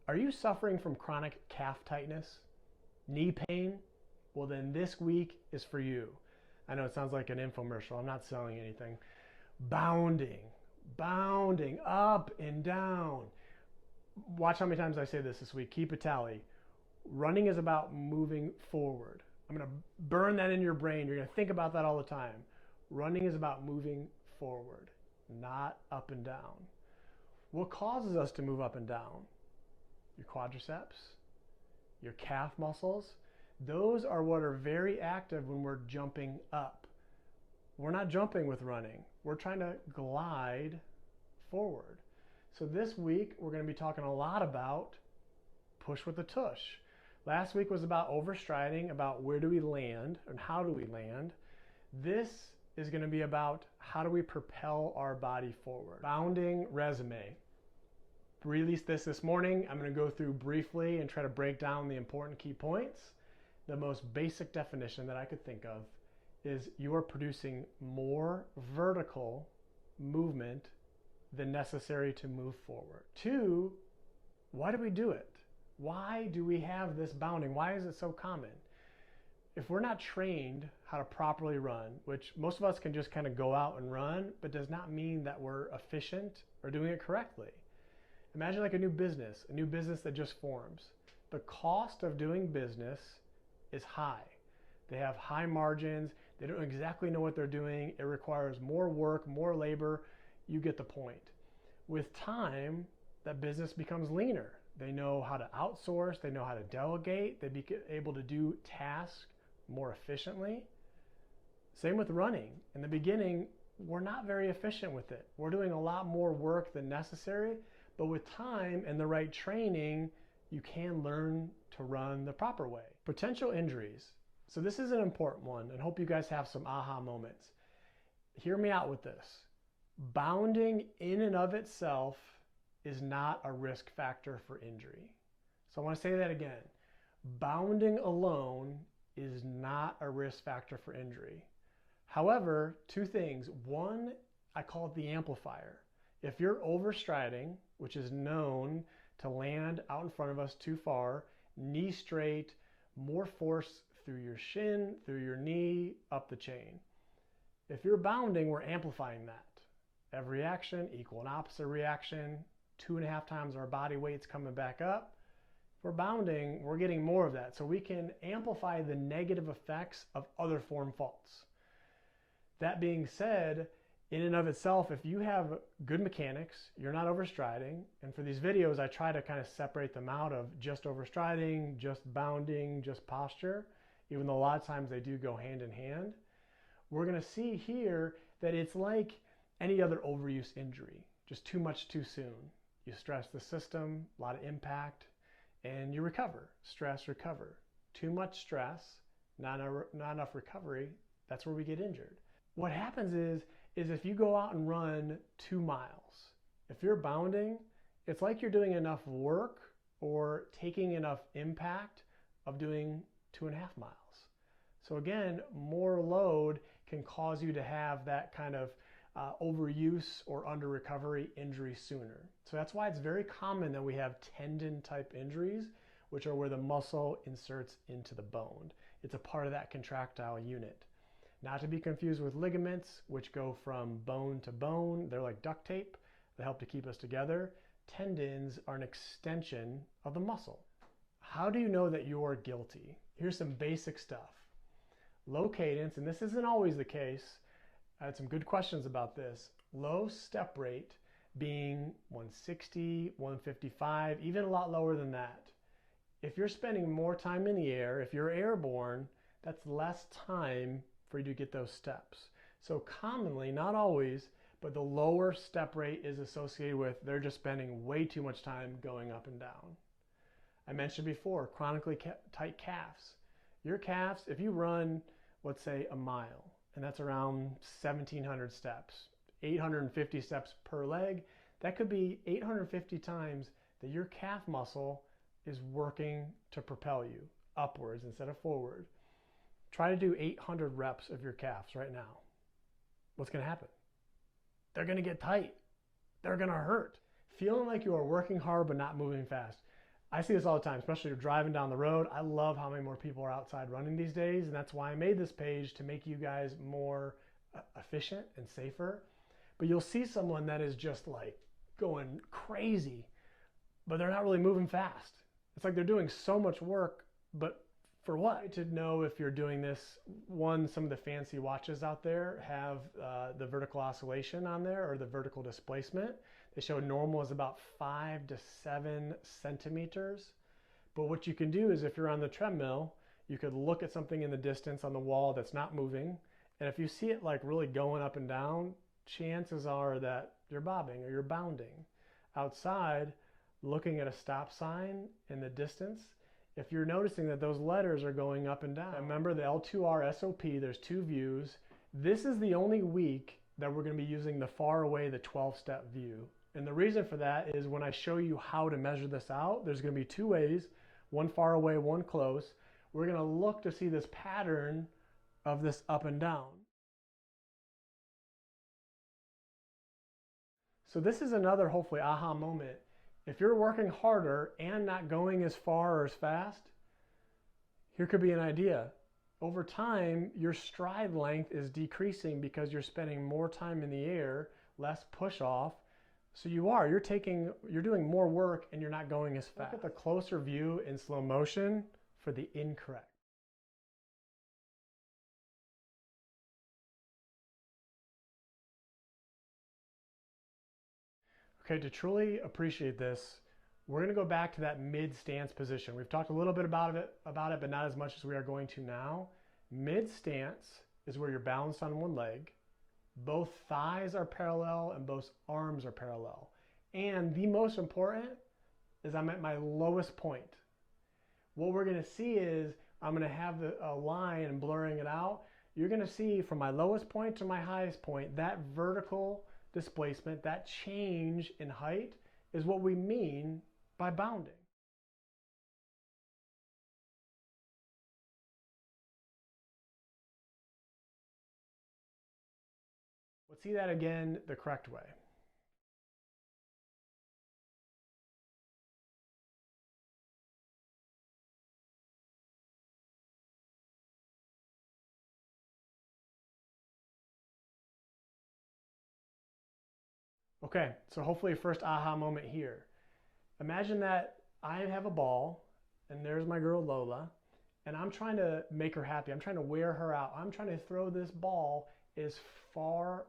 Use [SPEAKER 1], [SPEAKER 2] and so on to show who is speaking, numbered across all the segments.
[SPEAKER 1] Are you suffering from chronic calf tightness, knee pain? Well, then this week is for you. I know it sounds like an infomercial. I'm not selling anything. Bounding, bounding up and down. Watch how many times I say this week. Keep a tally. Running is about moving forward. I'm going to burn that in your brain. You're going to think about that all the time. Running is about moving forward, not up and down. What causes us to move up and down? Your quadriceps, your calf muscles. Those are what are very active when we're jumping up. We're not jumping with running. We're trying to glide forward. So this week, we're going to be talking a lot about push with the tush. Last week was about overstriding, about where do we land and how do we land. This is going to be about how do we propel our body forward. Bounding resume. Released this morning. I'm going to go through briefly and try to break down the important key points. The most basic definition that I could think of is you are producing more vertical movement than necessary to move forward. Two, why do we do it? Why do we have this bounding? Why is it so common? If we're not trained how to properly run, which most of us can just kind of go out and run, but does not mean that we're efficient or doing it correctly. Imagine like a new business that just forms. The cost of doing business is high. They have high margins. They don't exactly know what they're doing. It requires more work, more labor. You get the point. With time, that business becomes leaner. They know how to outsource. They know how to delegate. They be able to do tasks more efficiently. Same with running. In the beginning, we're not very efficient with it. We're doing a lot more work than necessary, but with time and the right training, you can learn to run the proper way. Potential injuries. So this is an important one, and hope you guys have some aha moments. Hear me out with this. Bounding in and of itself is not a risk factor for injury. So I want to say that again. Bounding alone is not a risk factor for injury. However, two things. One, I call it the amplifier. If you're overstriding, which is known to land out in front of us too far, knee straight, more force through your shin, through your knee, up the chain. If you're bounding, we're amplifying that. Every action, equal and opposite reaction, 2.5 times our body weight's coming back up. If we're bounding, we're getting more of that. So we can amplify the negative effects of other form faults. That being said, in and of itself, if you have good mechanics, you're not overstriding. And for these videos, I try to kind of separate them out of just overstriding, just bounding, just posture, even though a lot of times they do go hand in hand. We're going to see here that it's like any other overuse injury, just too much too soon. You stress the system, a lot of impact, and you recover. Stress, recover. Too much stress, not enough recovery, that's where we get injured. What happens is if you go out and run 2 miles, if you're bounding, it's like you're doing enough work or taking enough impact of doing 2.5 miles. So again, more load can cause you to have that kind of overuse or under recovery injury sooner. So that's why it's very common that we have tendon type injuries, which are where the muscle inserts into the bone. It's a part of that contractile unit. Not to be confused with ligaments, which go from bone to bone. They're like duct tape. They help to keep us together. Tendons are an extension of the muscle. How do you know that you're guilty? Here's some basic stuff. Low cadence, and this isn't always the case. I had some good questions about this. Low step rate being 160, 155, even a lot lower than that. If you're spending more time in the air, if you're airborne, that's less time for you to get those steps. So commonly, not always, but the lower step rate is associated with they're just spending way too much time going up and down. I mentioned before, chronically tight calves. Your calves, if you run, let's say a mile, and that's around 1,700 steps, 850 steps per leg, that could be 850 times that your calf muscle is working to propel you upwards instead of forward. Try to do 800 reps of your calves right now. What's going to happen? They're going to get tight. They're going to hurt. Feeling like you are working hard but not moving fast. I see this all the time, especially if you're driving down the road. I love how many more people are outside running these days, and that's why I made this page, to make you guys more efficient and safer. But you'll see someone that is just like going crazy, but they're not really moving fast. It's like they're doing so much work, but for what? To know if you're doing this, one, some of the fancy watches out there have the vertical oscillation on there, or the vertical displacement. They show normal is about 5 to 7 centimeters. But what you can do is, if you're on the treadmill, you could look at something in the distance on the wall that's not moving. And if you see it like really going up and down, chances are that you're bobbing or you're bounding. Outside, looking at a stop sign in the distance, if you're noticing that those letters are going up and down. Remember the L2R SOP, there's 2 views. This is the only week that we're going to be using the far away, the 12-step view. And the reason for that is, when I show you how to measure this out, there's going to be 2 ways, one far away, one close. We're going to look to see this pattern of this up and down. So this is another, hopefully, aha moment. If you're working harder and not going as far or as fast, here could be an idea. Over time, your stride length is decreasing because you're spending more time in the air, less push off. So you're doing more work and you're not going as fast. Look at the closer view in slow motion for the incorrect. Okay, to truly appreciate this, we're going to go back to that mid stance position. We've talked a little bit about it, but not as much as we are going to now. Mid stance is where you're balanced on one leg. Both thighs are parallel and both arms are parallel. And the most important is, I'm at my lowest point. What we're going to see is, I'm going to have a line and blurring it out. You're going to see from my lowest point to my highest point, that vertical displacement, that change in height, is what we mean by bounding. Let's see that again the correct way. Okay, so hopefully first aha moment here. Imagine that I have a ball, and there's my girl Lola, and I'm trying to make her happy. I'm trying to wear her out. I'm trying to throw this ball as far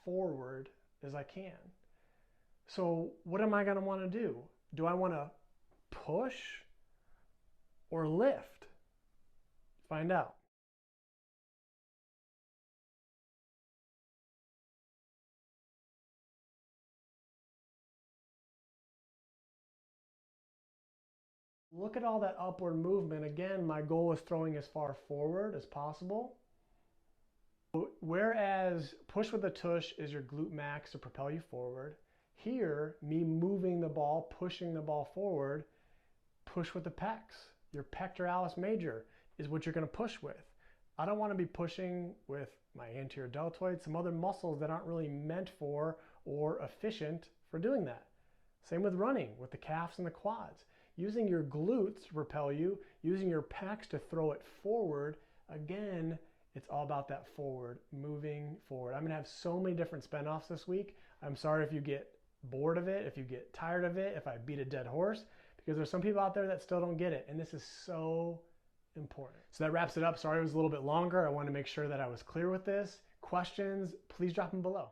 [SPEAKER 1] forward as I can. So what am I going to want to do? Do I want to push or lift? Find out. Look at all that upward movement. Again, my goal is throwing as far forward as possible. Whereas push with a tush is your glute max to propel you forward. Here, me moving the ball, pushing the ball forward, push with the pecs. Your pectoralis major is what you're going to push with. I don't want to be pushing with my anterior deltoid, some other muscles that aren't really meant for or efficient for doing that. Same with running, with the calves and the quads. Using your glutes to propel you, using your pecs to throw it forward. Again, it's all about that forward, moving forward. I'm going to have so many different spin-offs this week. I'm sorry if you get bored of it, if you get tired of it, if I beat a dead horse, because there's some people out there that still don't get it, and this is so important. So that wraps it up. Sorry it was a little bit longer. I wanted to make sure that I was clear with this. Questions, please drop them below.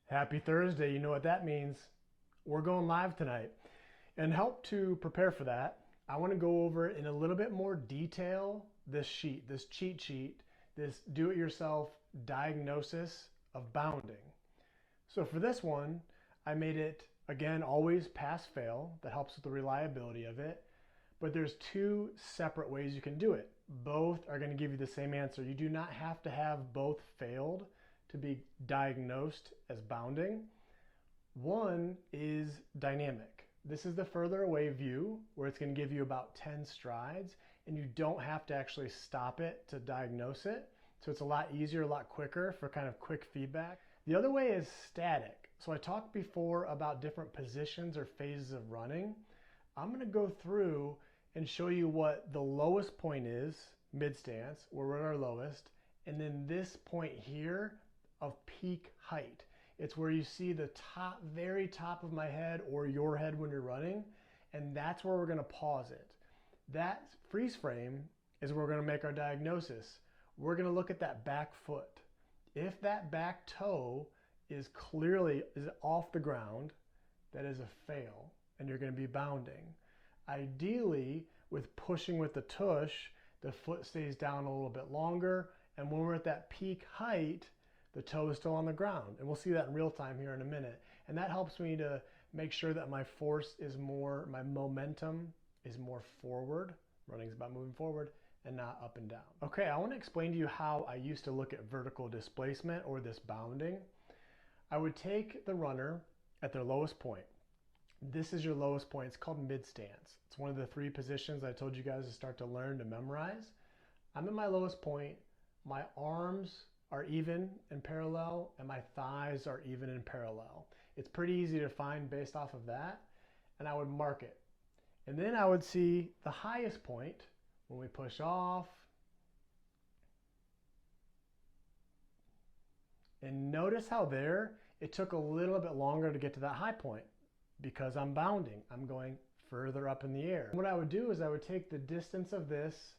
[SPEAKER 1] Happy Thursday. You know what that means. We're going live tonight. And help to prepare for that, I want to go over in a little bit more detail this sheet, this cheat sheet, this do-it-yourself diagnosis of bounding. So for this one, I made it, again, always pass-fail. That helps with the reliability of it. But there's 2 separate ways you can do it. Both are going to give you the same answer. You do not have to have both failed to be diagnosed as bounding. One is dynamic. This is the further away view, where it's going to give you about 10 strides, and you don't have to actually stop it to diagnose it. So it's a lot easier, a lot quicker for kind of quick feedback. The other way is static. So I talked before about different positions or phases of running. I'm going to go through and show you what the lowest point is, mid stance, where we're at our lowest, and then this point here of peak height. It's where you see the top, very top of my head or your head when you're running, and that's where we're going to pause it. That freeze frame is where we're going to make our diagnosis. We're going to look at that back foot. If that back toe is clearly off the ground, that is a fail, and you're going to be bounding. Ideally, with pushing with the tush, the foot stays down a little bit longer, and when we're at that peak height, the toe is still on the ground. And we'll see that in real time here in a minute. And that helps me to make sure that my force is more, my momentum is more forward. Running is about moving forward and not up and down. Okay, I want to explain to you how I used to look at vertical displacement or this bounding. I would take the runner at their lowest point. This is your lowest point. It's called mid stance. It's one of the 3 positions I told you guys to start to learn to memorize. I'm at my lowest point. My arms are even and parallel, and my thighs are even and parallel. It's pretty easy to find based off of that, and I would mark it. And then I would see the highest point when we push off. And notice how there, it took a little bit longer to get to that high point because I'm bounding. I'm going further up in the air. What I would do is I would take the distance of this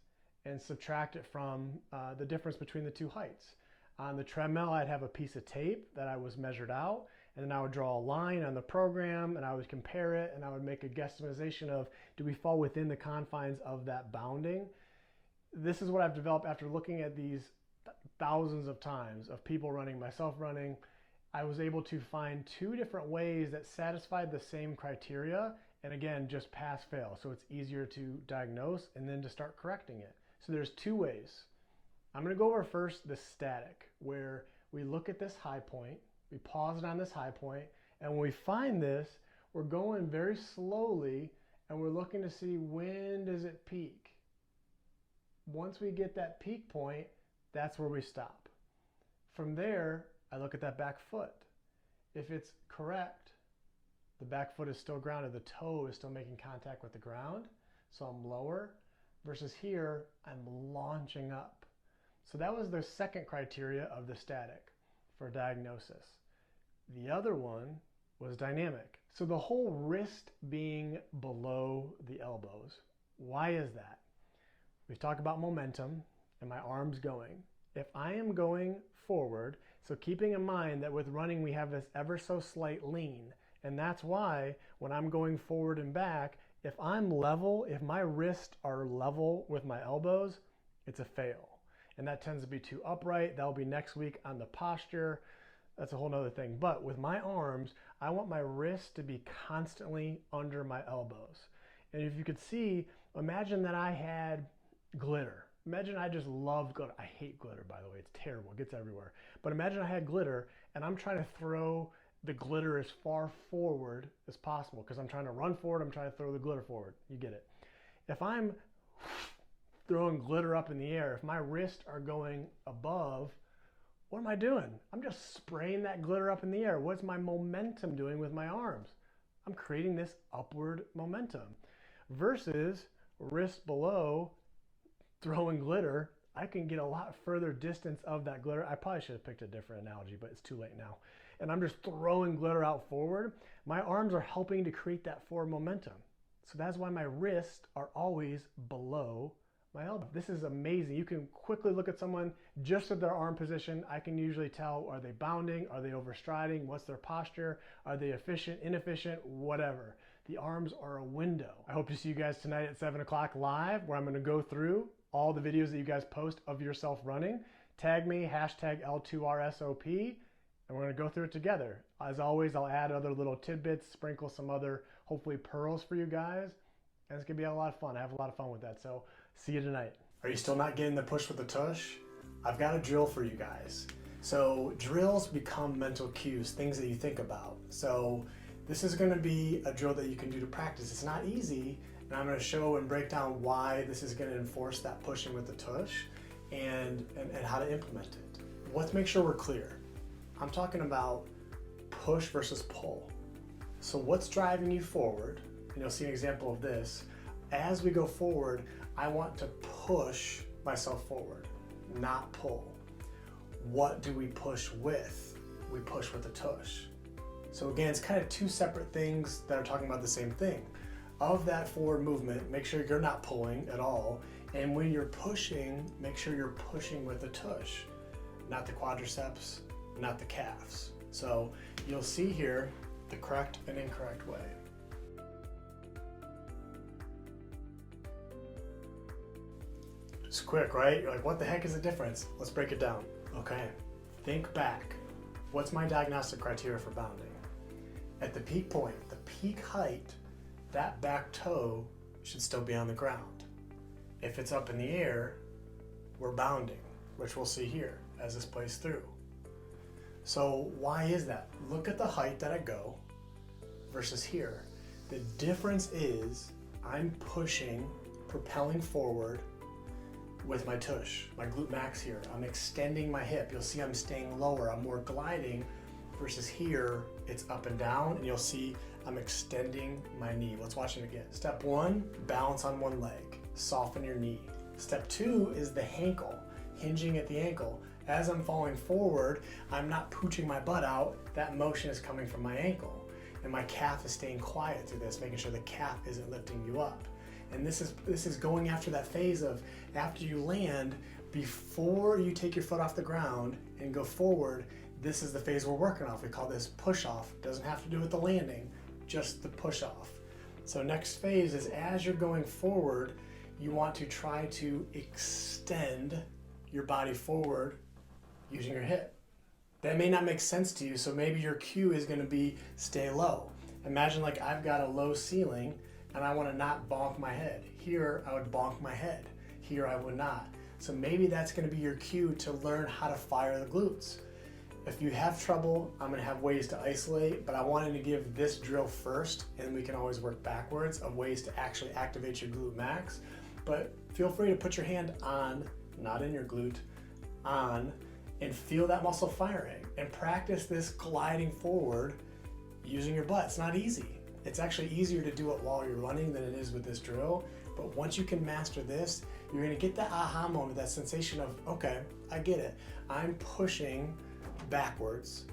[SPEAKER 1] and subtract it from the difference between the 2 heights. On the treadmill, I'd have a piece of tape that I was measured out, and then I would draw a line on the program, and I would compare it, and I would make a guesstimation of, do we fall within the confines of that bounding? This is what I've developed after looking at these thousands of times of people running, myself running. I was able to find 2 different ways that satisfied the same criteria, and again, just pass fail. So it's easier to diagnose and then to start correcting it. So there's 2 ways. I'm going to go over first the static, where we look at this high point, we pause it on this high point, and when we find this, we're going very slowly, and we're looking to see when does it peak. Once we get that peak point, that's where we stop. From there, I look at that back foot. If it's correct, the back foot is still grounded, the toe is still making contact with the ground, so I'm lower, versus here, I'm launching up. So that was the second criteria of the static for diagnosis. The other one was dynamic. So the whole wrist being below the elbows. Why is that? We've talked about momentum and my arms going. If I am going forward, so keeping in mind that with running we have this ever so slight lean, and that's why when I'm going forward and back, if I'm level, if my wrists are level with my elbows, it's a fail. And that tends to be too upright. That'll be next week on the posture. That's a whole nother thing. But with my arms, I want my wrists to be constantly under my elbows. And if you could see, imagine that I had glitter. Imagine I just love glitter. I hate glitter, by the way. It's terrible. It gets everywhere. But imagine I had glitter and I'm trying to throw the glitter as far forward as possible because I'm trying to run forward. I'm trying to throw the glitter forward. You get it. If I'm throwing glitter up in the air, if my wrists are going above, what am I doing? I'm just spraying that glitter up in the air. What's my momentum doing with my arms? I'm creating this upward momentum. Versus wrist below, throwing glitter, I can get a lot further distance of that glitter. I probably should have picked a different analogy, but it's too late now. And I'm just throwing glitter out forward. My arms are helping to create that forward momentum. So that's why my wrists are always below my elbow. This is amazing. You can quickly look at someone just at their arm position. I can usually tell, are they bounding? Are they overstriding? What's their posture? Are they efficient, inefficient, whatever? The arms are a window. I hope to see you guys tonight at 7 o'clock live, where I'm going to go through all the videos that you guys post of yourself running. Tag me, hashtag L2RSOP, and we're going to go through it together. As always, I'll add other little tidbits, sprinkle some other, hopefully, pearls for you guys. And it's going to be a lot of fun. I have a lot of fun with that. So see you tonight. Are you still not getting the push with the tush? I've got a drill for you guys. So drills become mental cues, things that you think about. So this is going to be a drill that you can do to practice. It's not easy, and I'm going to show and break down why this is going to enforce that pushing with the tush and how to implement it. Let's make sure we're clear. I'm talking about push versus pull. So what's driving you forward and you'll see an example of this. As we go forward, I want to push myself forward, not pull. What do we push with? We push with the tush. So again, it's kind of two separate things that are talking about the same thing. Of that forward movement, make sure you're not pulling at all. And when you're pushing, make sure you're pushing with the tush, not the quadriceps, not the calves. So you'll see here the correct and incorrect way. It's quick, right? You're like, what the heck is the difference? Let's break it down. Okay, think back. What's my diagnostic criteria for bounding? At the peak point, the peak height, that back toe should still be on the ground. If it's up in the air, we're bounding, which we'll see here as this plays through. So why is that? Look at the height that I go versus here. The difference is I'm pushing, propelling forward with my tush, my glute max here. I'm extending my hip. You'll see I'm staying lower. I'm more gliding versus here, it's up and down, and you'll see I'm extending my knee. Let's watch it again. Step one, balance on one leg. Soften your knee. Step two is the ankle, hinging at the ankle. As I'm falling forward, I'm not pooching my butt out. That motion is coming from my ankle. And my calf is staying quiet through this, making sure the calf isn't lifting you up. And this is going after that phase of after you land, before you take your foot off the ground and go forward, this is the phase we're working off. We call this push off. Doesn't have to do with the landing, just the push off. So next phase is as you're going forward, you want to try to extend your body forward using your hip. That may not make sense to you, so maybe your cue is gonna be stay low. Imagine like I've got a low ceiling and I wanna not bonk my head. Here, I would bonk my head. Here, I would not. So maybe that's gonna be your cue to learn how to fire the glutes. If you have trouble, I'm gonna have ways to isolate, but I wanted to give this drill first, and we can always work backwards of ways to actually activate your glute max. But feel free to put your hand on, not in your glute, on, and feel that muscle firing, and practice this gliding forward using your butt. It's not easy. It's actually easier to do it while you're running than it is with this drill, but once you can master this, you're gonna get that aha moment, that sensation of, okay, I get it. I'm pushing backwards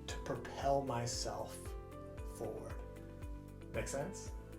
[SPEAKER 1] to propel myself forward. Make sense?